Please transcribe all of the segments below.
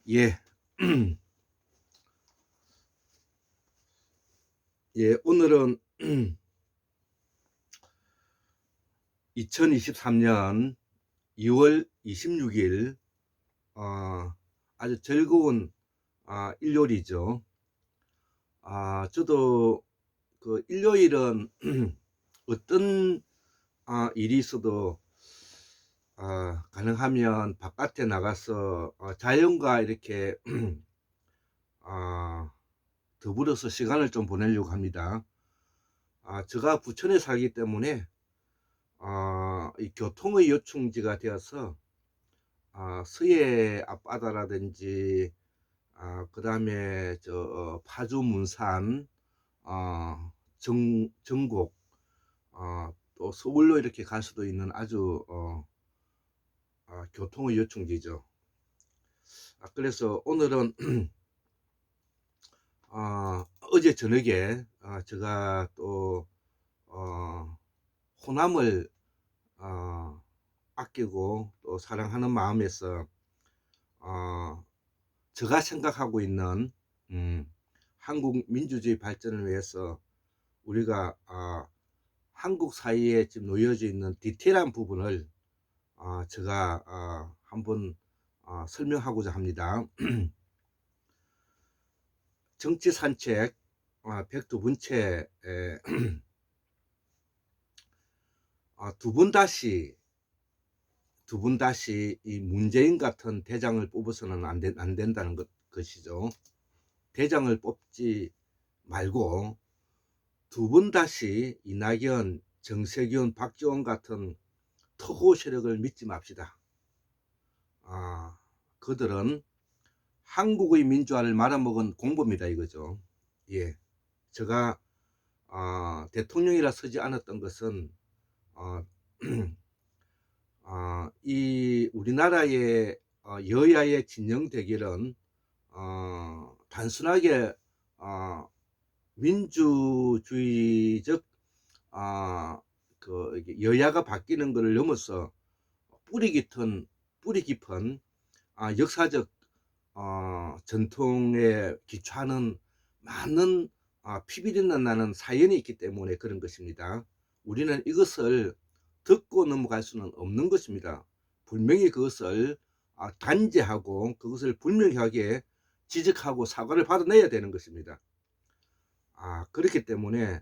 예. 예, 오늘은 2023년 2월 26일 아주 즐거운 일요일이죠. 저도 그 일요일은 어떤 일이 있어도 가능하면 바깥에 나가서 자연과 이렇게 아, 더불어서 시간을 좀 보내려고 합니다. 제가 부천에 살기 때문에 이 교통의 요충지가 되어서 서해 앞바다라든지 그다음에 파주 문산 전곡 또 서울로 이렇게 갈 수도 있는 아주 교통의 요충지죠. 그래서 오늘은 어제 저녁에 제가 또 호남을 아끼고 또 사랑하는 마음에서 제가 생각하고 있는 한국 민주주의 발전을 위해서 우리가 한국 사회에 지금 놓여져 있는 디테일한 부분을 제가 한번 설명하고자 합니다. 정치 산책 102번째 두 분 다시 이 문재인 같은 대장을 뽑아서는 안 된다는 것이죠. 대장을 뽑지 말고 두 번 다시 이낙연, 정세균, 박지원 같은 토호 세력을 믿지 맙시다. 그들은 한국의 민주화를 말아먹은 공범이다 이거죠. 예, 제가 대통령이라 서지 않았던 것은 이 우리나라의 여야의 진영 대결은 단순하게 민주주의적 여야가 바뀌는 것을 넘어서 뿌리 깊은 역사적 전통에 기초하는 많은 피비린내 나는 사연이 있기 때문에 그런 것입니다. 우리는 이것을 듣고 넘어갈 수는 없는 것입니다. 분명히 그것을 단죄하고 그것을 분명하게 지적하고 사과를 받아내야 되는 것입니다. 그렇기 때문에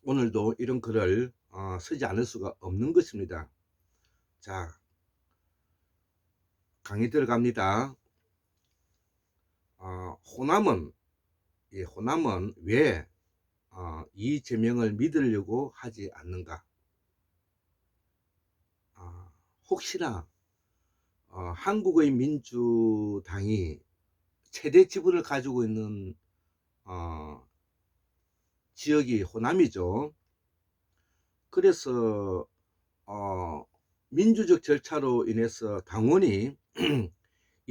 오늘도 이런 글을 쓰지 않을 수가 없는 것입니다. 자, 강의 들어갑니다. 호남은 왜 이재명을 믿으려고 하지 않는가? 혹시나 한국의 민주당이 최대 지분을 가지고 있는 지역이 호남이죠. 그래서 민주적 절차로 인해서 당원이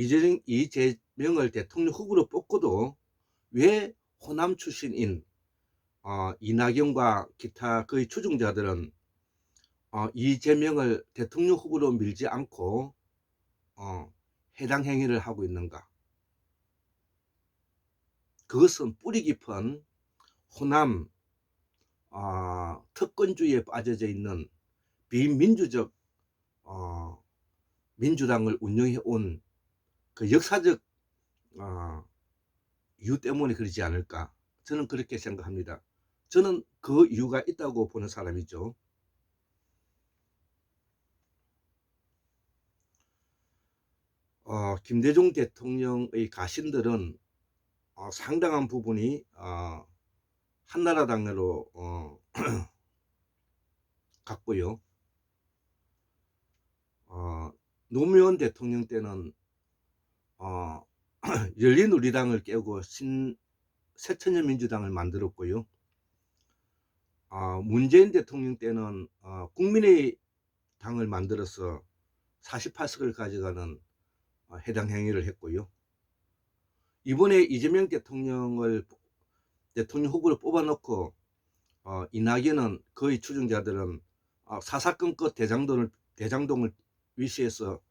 이재명을 대통령 후보로 뽑고도 왜 호남 출신인 이낙연과 기타 그의 추종자들은 이재명을 대통령 후보로 밀지 않고 해당 행위를 하고 있는가? 그것은 뿌리 깊은 호남 특권주의에 빠져져 있는 비민주적 민주당을 운영해 온 그 역사적 이유 때문에 그러지 않을까? 저는 그렇게 생각합니다. 저는 그 이유가 있다고 보는 사람이죠. 김대중 대통령의 가신들은 상당한 부분이 한나라당으로 갔고요. 노무현 대통령 때는 열린우리당을 깨고 새천년민주당을 만들었고요. 문재인 대통령 때는 국민의당을 만들어서 48석을 가져가는 해당 행위를 했고요. 이번에 이재명 대통령 후보를 뽑아놓고 이낙연은 그의 추종자들은 사사건건 대장동을 위시해서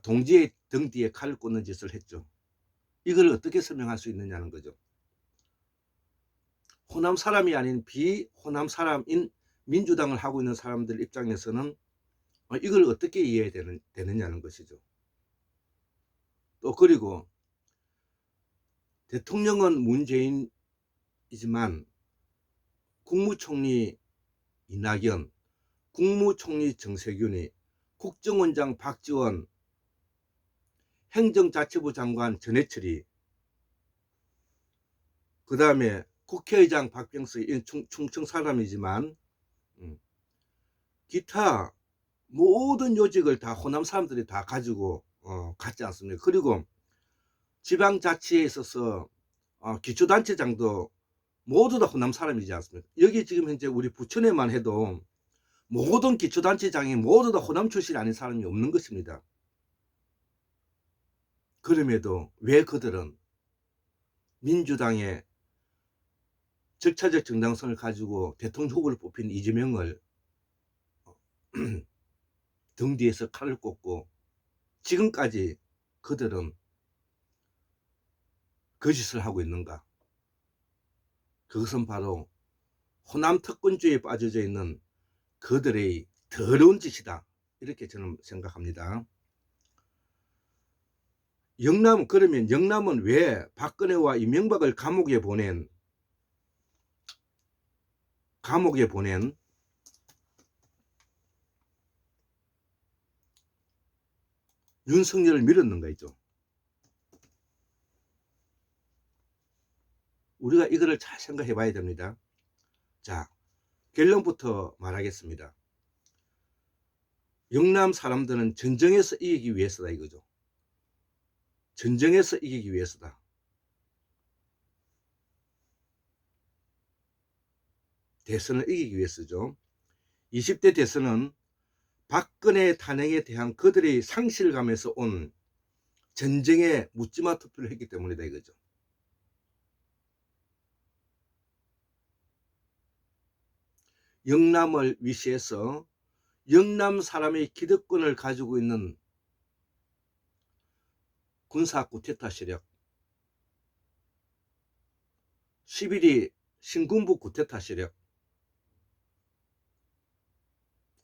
동지의 등 뒤에 칼을 꽂는 짓을 했죠. 이걸 어떻게 설명할 수 있느냐는 거죠. 호남 사람이 아닌 비호남 사람인 민주당을 하고 있는 사람들 입장에서는 이걸 어떻게 이해해야 되느냐는 것이죠. 또 그리고 대통령은 문재인이지만 국무총리 이낙연, 국무총리 정세균이, 국정원장 박지원, 행정자치부 장관 전해철이, 그 다음에 국회의장 박병석, 충청 사람이지만 기타 모든 요직을 다 호남 사람들이 다 가지고 갔지 않습니까? 그리고 지방자치에 있어서 기초단체장도 모두 다 호남 사람이지 않습니까? 여기 지금 현재 우리 부천에만 해도 모든 기초단체장이 모두 다 호남 출신이 아닌 사람이 없는 것입니다. 그럼에도 왜 그들은 민주당의 절차적 정당성을 가지고 대통령 후보를 뽑힌 이재명을 등 뒤에서 칼을 꽂고 지금까지 그들은 거짓을 하고 있는가? 그것은 바로 호남 특권주의에 빠져져 있는 그들의 더러운 짓이다. 이렇게 저는 생각합니다. 그러면 영남은 왜 박근혜와 이명박을 감옥에 보낸 윤석열을 밀었는가 있죠. 우리가 이거를 잘 생각해 봐야 됩니다. 자, 결론부터 말하겠습니다. 영남 사람들은 전쟁에서 이기기 위해서다 이거죠. 전쟁에서 이기기 위해서다. 대선을 이기기 위해서죠. 20대 대선은 박근혜 탄핵에 대한 그들의 상실감에서 온 전쟁에 묻지마 투표를 했기 때문이다 이거죠. 영남을 위시해서 영남 사람의 기득권을 가지고 있는 군사 쿠데타 세력, 11위 신군부 쿠데타 세력,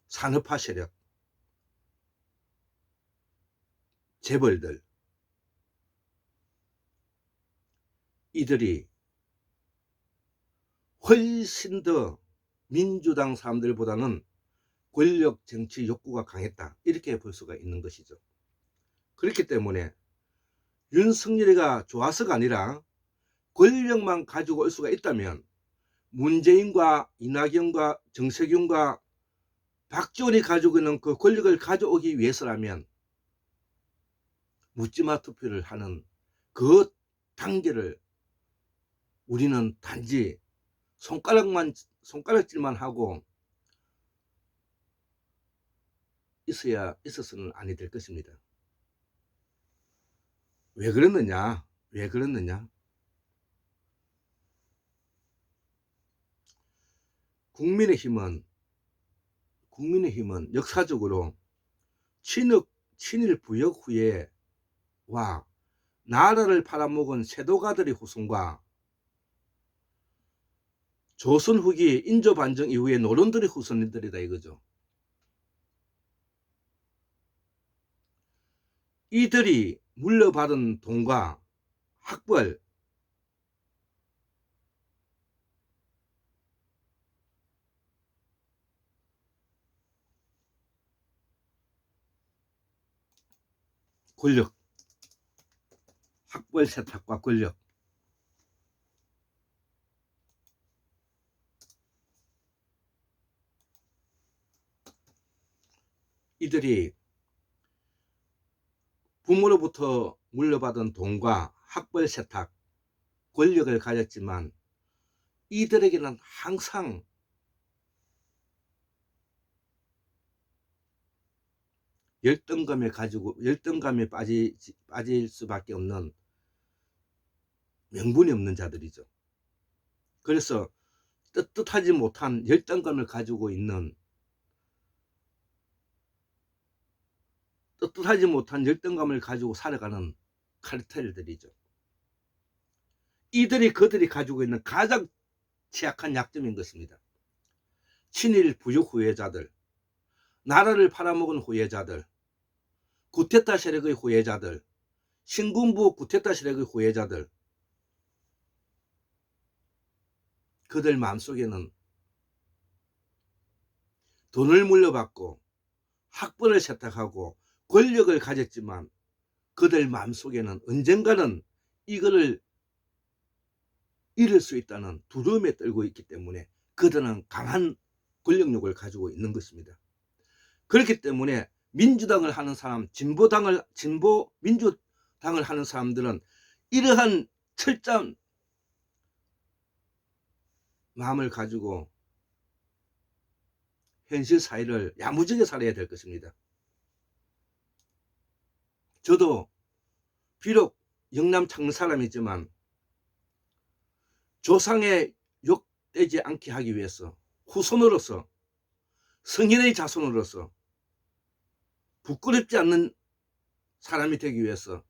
산업화 세력, 재벌들, 이들이 훨씬 더 민주당 사람들보다는 권력 정치 욕구가 강했다 이렇게 볼 수가 있는 것이죠. 그렇기 때문에 윤석열이가 좋아서가 아니라 권력만 가지고 올 수가 있다면 문재인과 이낙연과 정세균과 박지원이 가지고 있는 그 권력을 가져오기 위해서라면 묻지마 투표를 하는 그 단계를 우리는 단지 손가락질만 하고 있어서는 아니 될 것입니다. 왜 그랬느냐? 국민의힘은 역사적으로 친일 부역 후에 나라를 팔아먹은 세도가들의 후손과 조선 후기 인조반정 이후에 노론들의 후손들이다 이거죠. 이들이 물려받은 돈과 학벌, 권력, 학벌 세탁과 권력, 이들이 부모로부터 물려받은 돈과 학벌 세탁, 권력을 가졌지만 이들에게는 항상 열등감에 빠질 수밖에 없는 명분이 없는 자들이죠. 그래서 뜻하지 못한 열등감을 가지고 있는 떳떳하지 못한 열등감을 가지고 살아가는 카르텔들이죠. 이들이 그들이 가지고 있는 가장 취약한 약점인 것입니다. 친일 부역 후예자들, 나라를 팔아먹은 후예자들, 구테타 세력의 후예자들, 신군부 구테타 세력의 후예자들, 그들 마음속에는 돈을 물려받고 학벌을 세탁하고 권력을 가졌지만 그들 마음속에는 언젠가는 이거를 잃을 수 있다는 두려움에 떨고 있기 때문에 그들은 강한 권력욕을 가지고 있는 것입니다. 그렇기 때문에 민주당을 하는 사람, 진보 민주당을 하는 사람들은 이러한 철저한 마음을 가지고 현실 사회를 야무지게 살아야 될 것입니다. 저도 비록 영남 창릉 사람이지만 조상의 욕되지 않게 하기 위해서 후손으로서 성인의 자손으로서 부끄럽지 않는 사람이 되기 위해서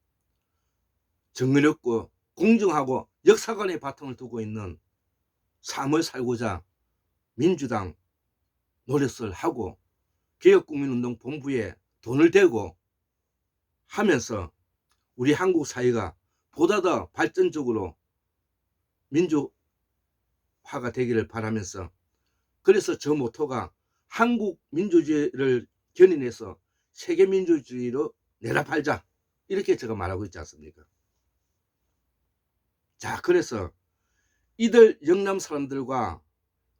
정의롭고 공정하고 역사관의 바탕을 두고 있는 삶을 살고자 민주당 노릇을 하고 개혁국민운동본부에 돈을 대고 하면서 우리 한국 사회가 보다 더 발전적으로 민주화가 되기를 바라면서, 그래서 저 모토가 한국 민주주의를 견인해서 세계 민주주의로 내다팔자, 이렇게 제가 말하고 있지 않습니까? 자, 그래서 이들 영남 사람들과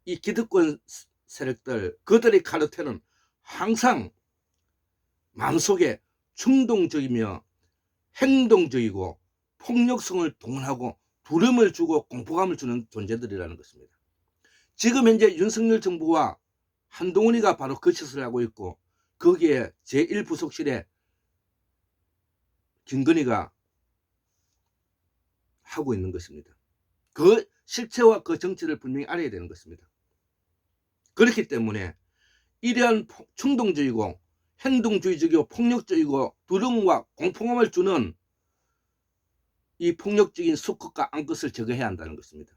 이 기득권 세력들, 그들의 카르텔은 항상 마음속에 충동적이며 행동적이고 폭력성을 동원하고 두려움을 주고 공포감을 주는 존재들이라는 것입니다. 지금 현재 윤석열 정부와 한동훈이가 바로 그 짓을 하고 있고, 거기에 제1부속실에 김건희가 하고 있는 것입니다. 그 실체와 그 정체를 분명히 알아야 되는 것입니다. 그렇기 때문에 이러한 충동적이고 행동주의적이고 폭력적이고 두려움과 공포감을 주는 이 폭력적인 수컷과 암컷을 제거해야 한다는 것입니다.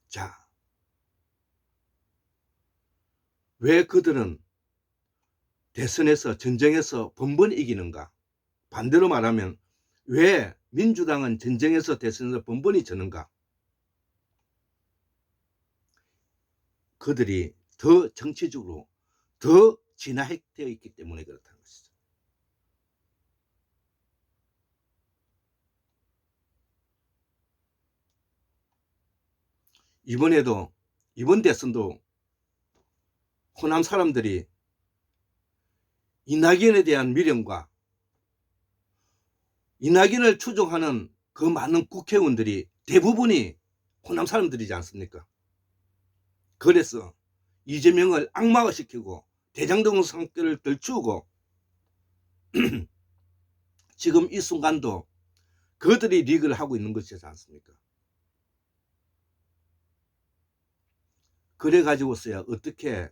자, 왜 그들은 대선에서 전쟁에서 번번이 이기는가? 반대로 말하면 왜 민주당은 전쟁에서 대선에서 번번이 졌는가? 그들이 더 정치적으로 더 진화되어 있기 때문에 그렇다는 것이죠. 이번 대선도 호남 사람들이 이낙연에 대한 미련과 이낙연을 추종하는 그 많은 국회의원들이 대부분이 호남 사람들이지 않습니까? 그래서 이재명을 악마화시키고 대장동 상태를 들추고 지금 이 순간도 그들이 리그를 하고 있는 것이지 않습니까? 그래 가지고서야 어떻게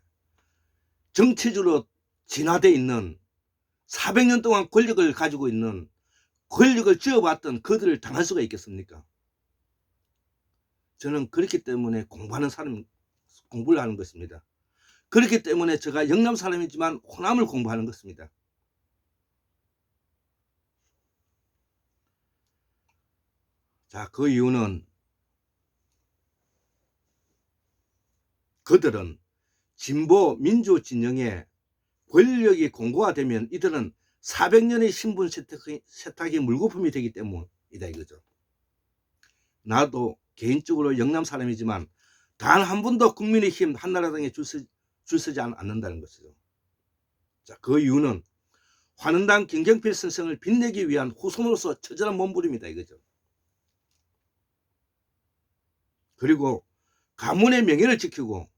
정치적으로 진화되어 있는 400년 동안 권력을 가지고 있는, 권력을 쥐어봤던 그들을 당할 수가 있겠습니까? 저는 그렇기 때문에 공부를 하는 것입니다. 그렇기 때문에 제가 영남 사람이지만 호남을 공부하는 것입니다. 자, 그 이유는 그들은 진보 민주 진영의 권력이 공고화되면 이들은 400년의 신분 세탁이 물거품이 되기 때문이다 이거죠. 나도 개인적으로 영남 사람이지만 단 한 번도 국민의힘 한나라당에 줄 서지 않는다는 것이죠. 자, 그 이유는 환원당 김경필 선생을 빛내기 위한 후손으로서 처절한 몸부림이다 이거죠. 그리고 가문의 명예를 지키고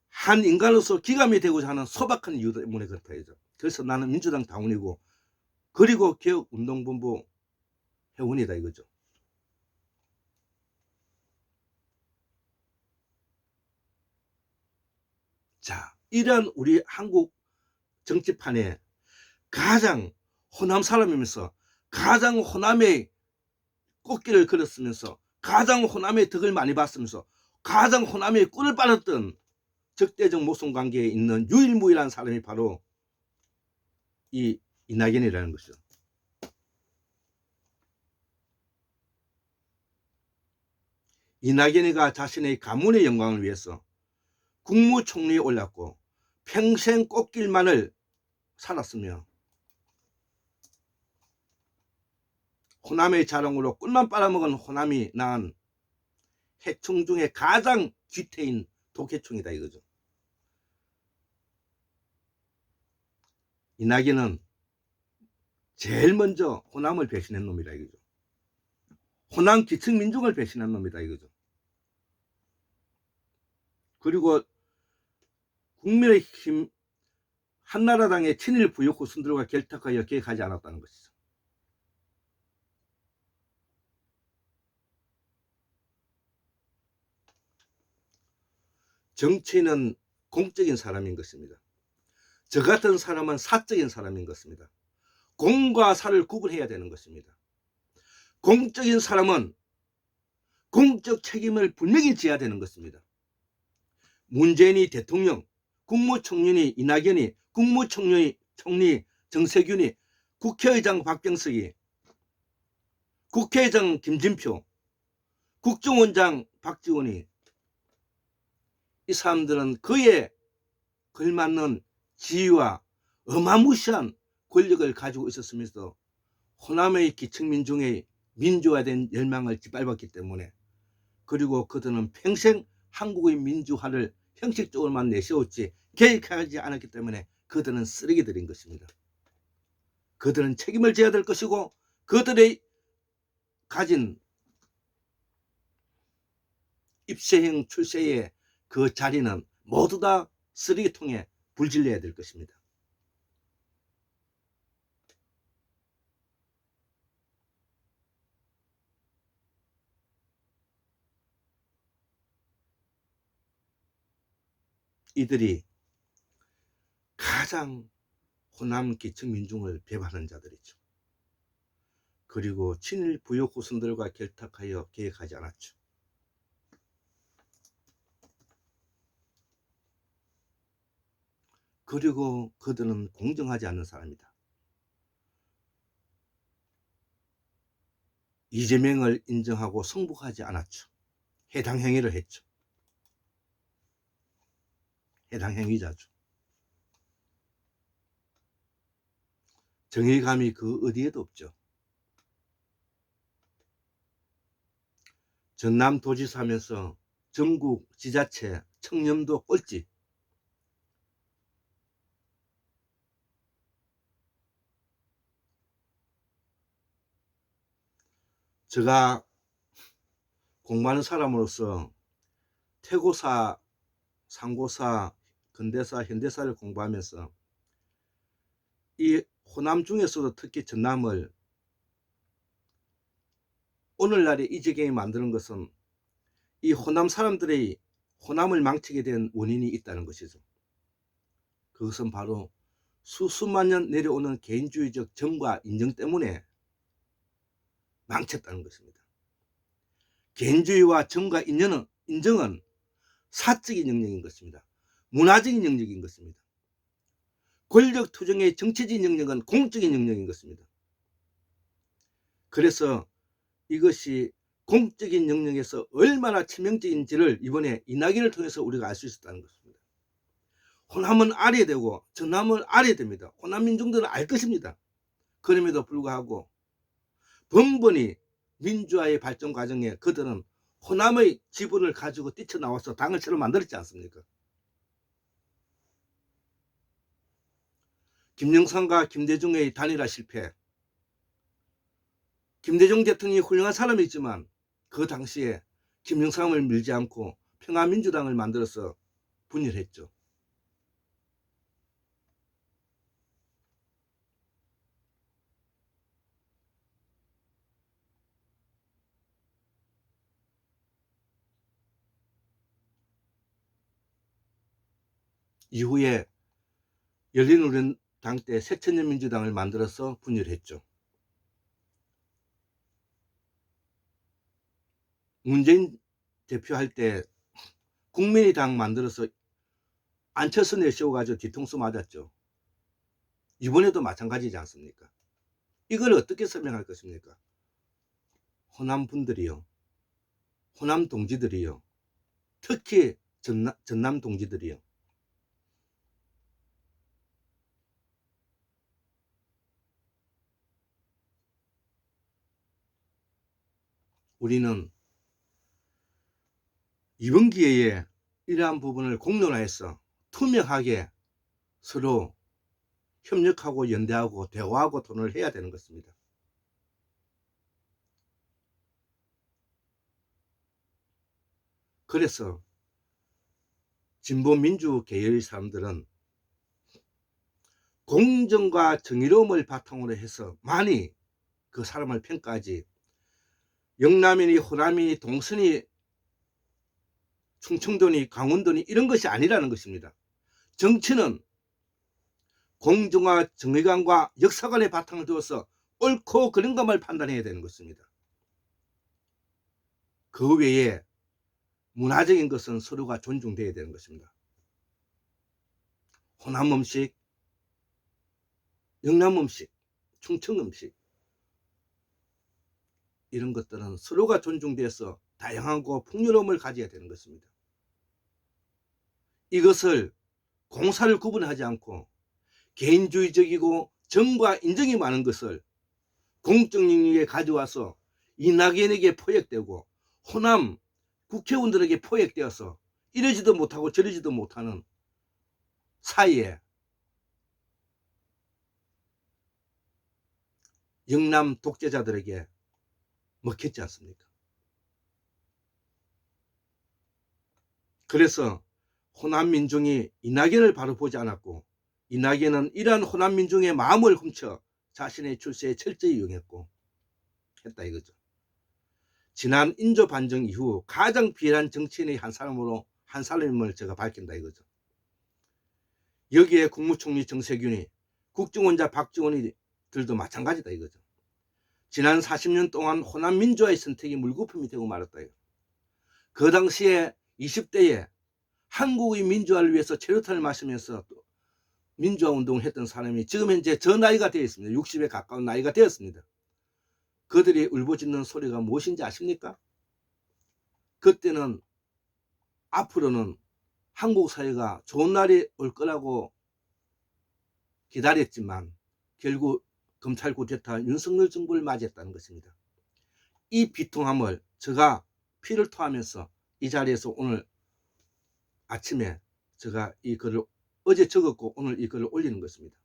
한 인간으로서 기감이 되고자 하는 소박한 이유 때문에 그렇다 이거죠. 그래서 나는 민주당 당원이고 그리고 개혁운동본부 회원이다 이거죠. 자, 이런 우리 한국 정치판에 가장 호남 사람이면서 가장 호남의 꽃길을 걸었으면서 가장 호남의 덕을 많이 봤으면서 가장 호남의 꿀을 빨았던 적대적 모성 관계에 있는 유일무이한 사람이 바로 이 이낙연이라는 것이죠. 이낙연이가 자신의 가문의 영광을 위해서 국무총리에 올랐고 평생 꽃길만을 살았으며 호남의 자랑으로 꿀만 빨아먹은 호남이 낳은 해충 중에 가장 귀태인 독해충이다 이거죠. 이낙연은 제일 먼저 호남을 배신한 놈이다 이거죠. 호남 기층 민중을 배신한 놈이다 이거죠. 그리고 국민의힘 한나라당의 친일 부역 후순들과 결탁하여 개혁하지 않았다는 것이죠. 정치인은 공적인 사람인 것입니다. 저 같은 사람은 사적인 사람인 것입니다. 공과 사를 구분해야 되는 것입니다. 공적인 사람은 공적 책임을 분명히 져야 되는 것입니다. 문재인이 대통령, 국무총리 이낙연이, 국무총리 정세균이, 국회의장 박병석이, 국회의장 김진표, 국정원장 박지원이, 이 사람들은 그에 걸맞는 지위와 어마무시한 권력을 가지고 있었으면서 호남의 기층민중의 민주화된 열망을 짓밟았기 때문에, 그리고 그들은 평생 한국의 민주화를 형식적으로만 내세웠지 계획하지 않았기 때문에 그들은 쓰레기들인 것입니다. 그들은 책임을 져야 될 것이고 그들의 가진 입세형 출세의 그 자리는 모두 다 쓰레기통에 불질러야 될 것입니다. 이들이 가장 호남 기층 민중을 배반하는 자들이죠. 그리고 친일 부역 후손들과 결탁하여 계획하지 않았죠. 그리고 그들은 공정하지 않은 사람이다. 이재명을 인정하고 승복하지 않았죠. 해당 행위를 했죠. 해당 행위자죠. 정의감이 그 어디에도 없죠. 전남도지사 하면서 전국 지자체 청렴도 꼴찌, 제가 공부하는 사람으로서 태고사, 상고사, 근대사, 현대사를 공부하면서 이 호남 중에서도 특히 전남을 오늘날의 이 지경에 만드는 것은 이 호남 사람들의 호남을 망치게 된 원인이 있다는 것이죠. 그것은 바로 수수만 년 내려오는 개인주의적 정과 인정 때문에 망쳤다는 것입니다. 개인주의와 정과 인정은 사적인 영역인 것입니다. 문화적인 영역인 것입니다. 권력 투쟁의 정치적인 영역은 공적인 영역인 것입니다. 그래서 이것이 공적인 영역에서 얼마나 치명적인지를 이번에 이낙연을 통해서 우리가 알 수 있었다는 것입니다. 호남은 알아야 되고 전남은 알아야 됩니다. 호남 민중들은 알 것입니다. 그럼에도 불구하고 번번이 민주화의 발전 과정에 그들은 호남의 지분을 가지고 뛰쳐나와서 당을 새로 만들었지 않습니까? 김영삼과 김대중의 단일화 실패, 김대중 대통령이 훌륭한 사람이지만 그 당시에 김영삼을 밀지 않고 평화민주당을 만들어서 분열했죠. 이후에 열린우리당 때 새천년민주당을 만들어서 분열했죠. 문재인 대표할 때 국민의당 만들어서 안철수 내세워가지고 뒤통수 맞았죠. 이번에도 마찬가지지 않습니까? 이걸 어떻게 설명할 것입니까? 호남 분들이요, 호남 동지들이요, 특히 전남 동지들이요, 우리는 이번 기회에 이러한 부분을 공론화해서 투명하게 서로 협력하고 연대하고 대화하고 토론을 해야 되는 것입니다. 그래서 진보민주 계열의 사람들은 공정과 정의로움을 바탕으로 해서 많이 그 사람을 평가하지, 영남이니 호남이니 동선이 충청도니 강원도니 이런 것이 아니라는 것입니다. 정치는 공정과 정의감과 역사관의 바탕을 두어서 옳고 그른 것을 판단해야 되는 것입니다. 그 외에 문화적인 것은 서로가 존중돼야 되는 것입니다. 호남 음식, 영남 음식, 충청 음식, 이런 것들은 서로가 존중돼서 다양하고 풍요로움을 가져야 되는 것입니다. 이것을 공사를 구분하지 않고 개인주의적이고 정과 인정이 많은 것을 공적 영역에 가져와서 이낙연에게 포획되고 호남 국회의원들에게 포획되어서 이러지도 못하고 저러지도 못하는 사이에 영남 독재자들에게 먹혔지 않습니까? 그래서 호남 민중이 이낙연을 바로 보지 않았고, 이낙연은 이러한 호남 민중의 마음을 훔쳐 자신의 출세에 철저히 이용했고 했다 이거죠. 지난 인조 반정 이후 가장 비열한 정치인의 한 사람임을 제가 밝힌다 이거죠. 여기에 국무총리 정세균이, 국정원자 박지원이들도 마찬가지다 이거죠. 지난 40년 동안 호남 민주화의 선택이 물거품이 되고 말았다 이거. 그 당시에 20대에 한국의 민주화를 위해서 체류탄을 마시면서 또 민주화 운동을 했던 사람이 지금 현재 저 나이가 되어 있습니다. 60에 가까운 나이가 되었습니다. 그들이 울부짖는 소리가 무엇인지 아십니까? 그때는 앞으로는 한국 사회가 좋은 날이 올 거라고 기다렸지만 결국 검찰 쿠데타 윤석열 정부를 맞이했다는 것입니다. 이 비통함을 제가 피를 토하면서 이 자리에서 오늘 아침에 제가 이 글을 어제 적었고 오늘 이 글을 올리는 것입니다.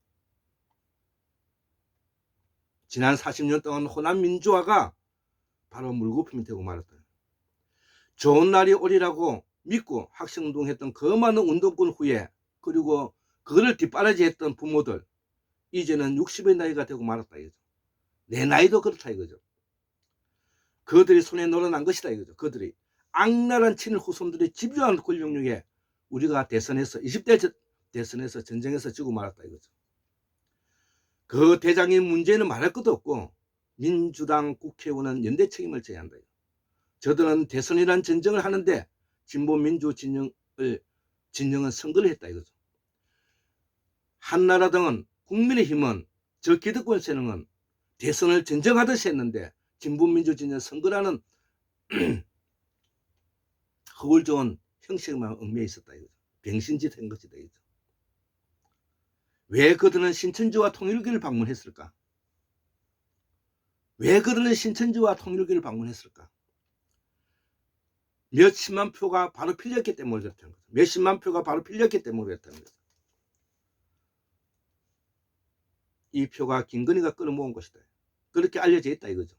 지난 40년 동안 호남 민주화가 바로 물거품이 되고 말았다. 좋은 날이 오리라고 믿고 학생운동했던 그 많은 운동권 후에, 그리고 그거를 뒷바라지했던 부모들, 이제는 60의 나이가 되고 말았다 이거죠. 내 나이도 그렇다 이거죠. 그들이 손에 놀아난 것이다 이거죠. 그들이 악랄한 친일 후손들의 집요한 권력력에 우리가 대선에서 20대 대선에서 전쟁에서 지고 말았다 이거죠. 그 대장인 문재인은 말할 것도 없고 민주당 국회의원은 연대 책임을 져야 한다. 저들은 대선이란 전쟁을 하는데 진보민주 진영은 선거를 했다 이거죠. 한나라당은, 국민의힘은, 저 기득권 세력은 대선을 전쟁하듯이 했는데 진보민주 진영 선거라는 허울 좋은 형식만 얽매여 있었다 이거죠. 병신짓 한 것이다 이거죠. 왜 그들은 신천지와 통일교를 방문했을까? 왜 그들은 신천지와 통일교를 방문했을까? 몇십만 표가 바로 필렸기 때문에 그렇다는 거죠. 몇십만 표가 바로 필렸기 때문에 그렇다는 거죠. 이 표가 김건희가 끌어모은 것이다. 그렇게 알려져 있다 이거죠.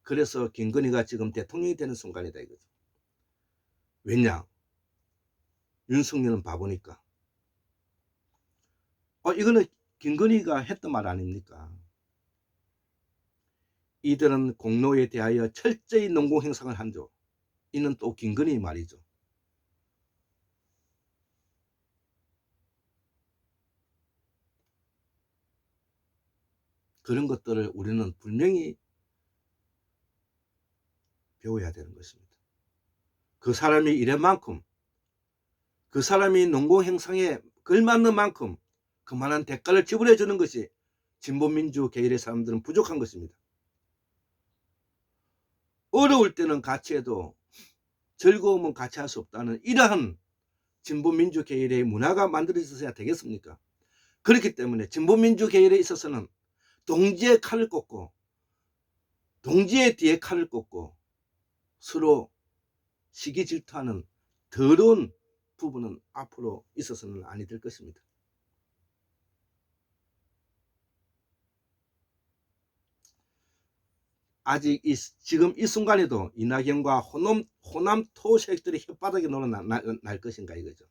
그래서 김건희가 지금 대통령이 되는 순간이다 이거죠. 왜냐? 윤석열은 바보니까. 이거는 김건희가 했던 말 아닙니까? 이들은 공로에 대하여 철저히 농공행상을 한죠. 이는 또 김건희 말이죠. 그런 것들을 우리는 분명히 배워야 되는 것입니다. 그 사람이 일한 만큼, 그 사람이 농공행상에 걸맞는 만큼 그만한 대가를 지불해 주는 것이 진보민주 계열의 사람들은 부족한 것입니다. 어려울 때는 같이 해도 즐거움은 같이 할 수 없다는 이러한 진보민주 계열의 문화가 만들어져야 되겠습니까? 그렇기 때문에 진보민주 계열에 있어서는 동지의 칼을 꽂고 동지의 뒤에 칼을 꽂고 서로 시기 질투하는 더러운 부분은 앞으로 있어서는 아니 될 것입니다. 아직 지금 이 순간에도 이낙연과 호남 토색들이 혓바닥에 놀아날 것인가 이거죠.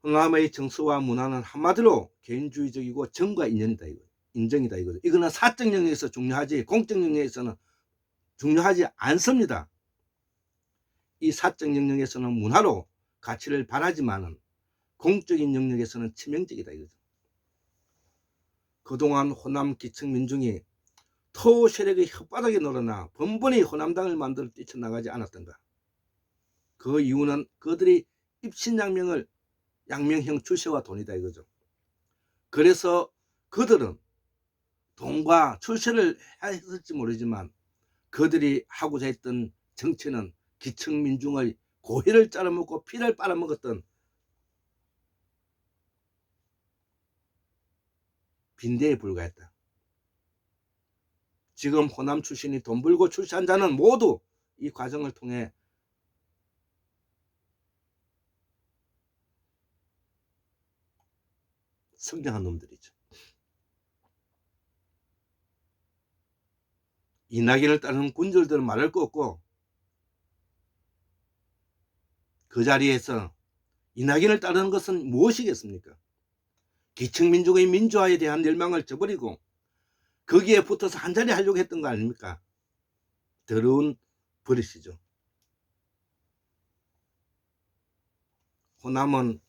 호남의 정서와 문화는 한마디로 개인주의적이고 정과 인연이다 이거. 인정이다 이거죠. 이거는 사적 영역에서 중요하지 공적 영역에서는 중요하지 않습니다. 이 사적 영역에서는 문화로 가치를 바라지만은 공적인 영역에서는 치명적이다 이거죠. 그동안 호남 기층 민중이 토 세력의 혓바닥에 놀아나 번번이 호남당을 만들어 뛰쳐나가지 않았던가. 그 이유는 그들이 입신양명을 양명형 출세와 돈이다 이거죠. 그래서 그들은 돈과 출세를 했을지 모르지만 그들이 하고자 했던 정치는 기층 민중의 고혈을 짜라먹고 피를 빨아먹었던 빈대에 불과했다. 지금 호남 출신이 돈 벌고 출세한 자는 모두 이 과정을 통해 성장한 놈들이죠. 이낙연을 따르는 군졸들은 말할 거 없고 그 자리에서 이낙연을 따르는 것은 무엇이겠습니까? 기층민족의 민주화에 대한 열망을 저버리고 거기에 붙어서 한자리 하려고 했던 거 아닙니까? 더러운 버릇이죠. 호남은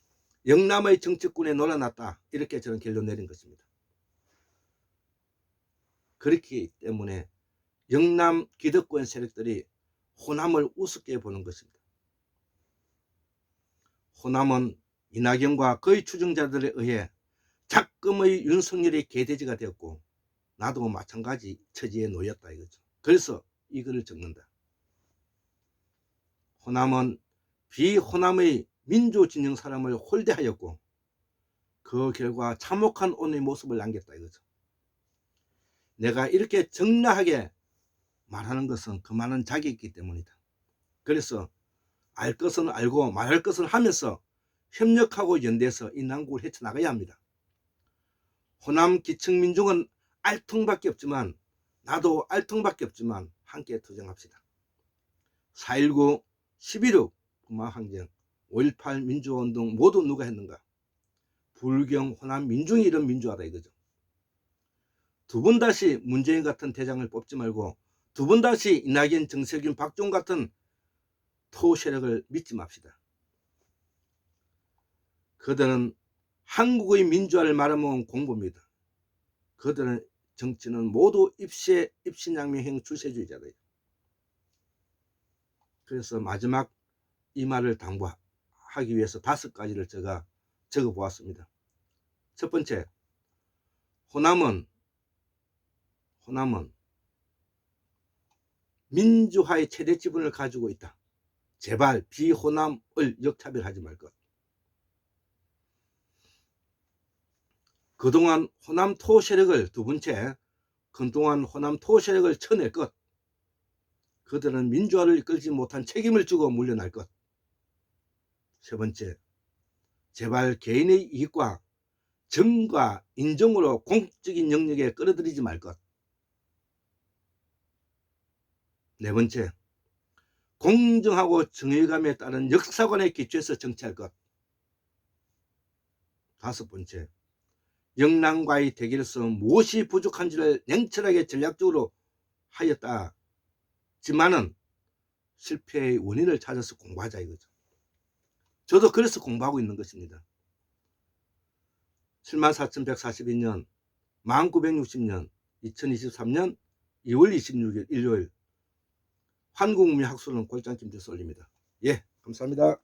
영남의 정치꾼에 놀아났다 이렇게 저는 결론 내린 것입니다. 그렇기 때문에 영남 기득권 세력들이 호남을 우습게 보는 것입니다. 호남은 이낙연과 그의 추종자들에 의해 작금의 윤석열의 개돼지가 되었고 나도 마찬가지 처지에 놓였다 이거죠. 그래서 이거를 적는다. 호남은 비호남의 민주진영 사람을 홀대하였고 그 결과 참혹한 오늘의 모습을 남겼다 이거죠. 내가 이렇게 적나하게 말하는 것은 그 많은 자격이 있기 때문이다. 그래서 알 것은 알고 말할 것은 하면서 협력하고 연대해서 이 난국을 헤쳐나가야 합니다. 호남 기층 민중은 알통밖에 없지만 나도 알통밖에 없지만 함께 투쟁합시다. 4.19, 11.6 북마항쟁, 5.18 민주화운동 모두 누가 했는가? 불경 호남 민중이 이런 민주화다 이거죠. 두 번 다시 문재인 같은 대장을 뽑지 말고 두 번 다시 이낙연, 정세균, 박종 같은 토 세력을 믿지 맙시다. 그들은 한국의 민주화를 말아먹은 공부입니다. 그들은 정치는 모두 입신양명형 출세주의자다. 그래서 마지막 이 말을 당부하기 위해서 5가지를 제가 적어 보았습니다. 첫 번째, 호남은 민주화의 최대 지분을 가지고 있다. 제발 비호남을 역차별하지 말 것. 그동안 호남 토 세력을 두 번째, 그동안 호남 토 세력을 쳐낼 것. 그들은 민주화를 이끌지 못한 책임을 지고 물러날 것. 세 번째, 제발 개인의 이익과 정과 인정으로 공적인 영역에 끌어들이지 말 것. 네 번째, 공정하고 정의감에 따른 역사관에 기초해서 정치할 것. 다섯 번째, 영남과의 대결에서 무엇이 부족한지를 냉철하게 전략적으로 하였다지만은 실패의 원인을 찾아서 공부하자 이거죠. 저도 그래서 공부하고 있는 것입니다. 74,142년 1960년 2023년 2월 26일 일요일 환국문명학술론 골장김 돼서 올립니다. 예, 감사합니다.